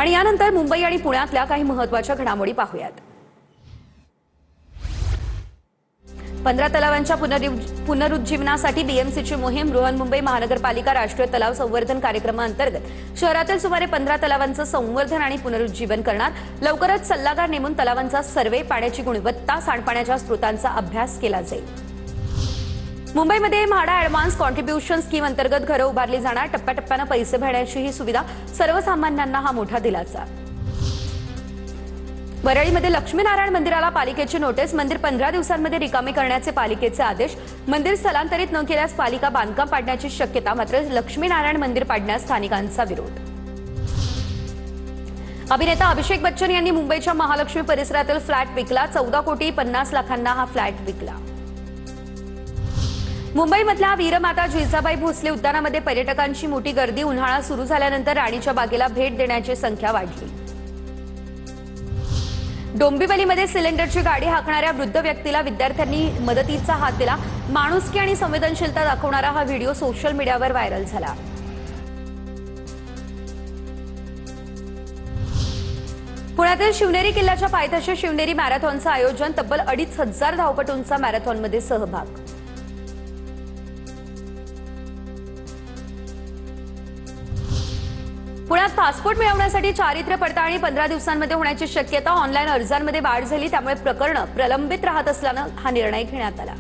आणि यानंतर मुंबई आणि पुण्यातल्या काही महत्त्वाच्या घडामोडी पाहूयात। 15 तलावांच्या पुनरुज्जीवनासाठी बीएमसीची मोहीम। बृहन्मुंबई महानगरपालिका राष्ट्रीय तलाव संवर्धन कार्यक्रमाअंतर्गत शहरातील सुमारे 15 तलावांचं संवर्धन आणि पुनरुज्जीवन करणार। लवकरच सल्लागार नेमून तलावांचा सर्वे, पाण्याची गुणवत्ता, सांडपाण्याच्या स्रोतांचा अभ्यास केला जाईल। मुंबईमध्ये म्हाडा ॲडव्हान्स कॉन्ट्रिब्युशन स्कीम अंतर्गत घरं उभारली जाणार। टप्प्याटप्प्यानं पैसे भरण्याची ही सुविधा, सर्वसामान्यांना हा मोठा दिलासा। वरळीमध्ये लक्ष्मीनारायण मंदिराला पालिकेची नोटीस। मंदिर 15 दिवसांमध्ये रिकामे करण्याचे पालिकेचे आदेश। मंदिर स्थलांतरित न केल्यास पालिका बांधकाम पाडण्याची शक्यता। मात्र लक्ष्मीनारायण मंदिर पाडण्यास स्थानिकांचा विरोध। अभिनेता अभिषेक बच्चन यांनी मुंबईच्या महालक्ष्मी परिसरातील फ्लॅट विकला। 14,50,00,000 हा फ्लॅट विकला। मुंबईमधल्या वीरमाता जिजाबाई भोसले उद्यानामध्ये पर्यटकांची मोठी गर्दी। उन्हाळा सुरू झाल्यानंतर राणीच्या बागेला भेट देण्याची संख्या वाढली। डोंबिवलीमध्ये सिलेंडरची गाडी हाकणाऱ्या वृद्ध व्यक्तीला विद्यार्थ्यांनी मदतीचा हात दिला। माणुसकी आणि संवेदनशीलता दाखवणारा हा व्हिडिओ सोशल मीडियावर व्हायरल झाला। पुण्यातील शिवनेरी किल्ल्याच्या पायथ्याशी शिवनेरी मॅरेथॉनचं आयोजन। तब्बल 2,500 धावपटूंचा मॅरेथॉनमध्ये सहभाग। पुण्यात पासपोर्ट मिळवण्यासाठी चारित्र्य पडताळणी 15 दिवसांमध्ये होण्याची शक्यता। ऑनलाईन अर्जांमध्ये वाढ झाली, त्यामुळे प्रकरणं प्रलंबित राहत असल्यानं हा निर्णय घेण्यात आला।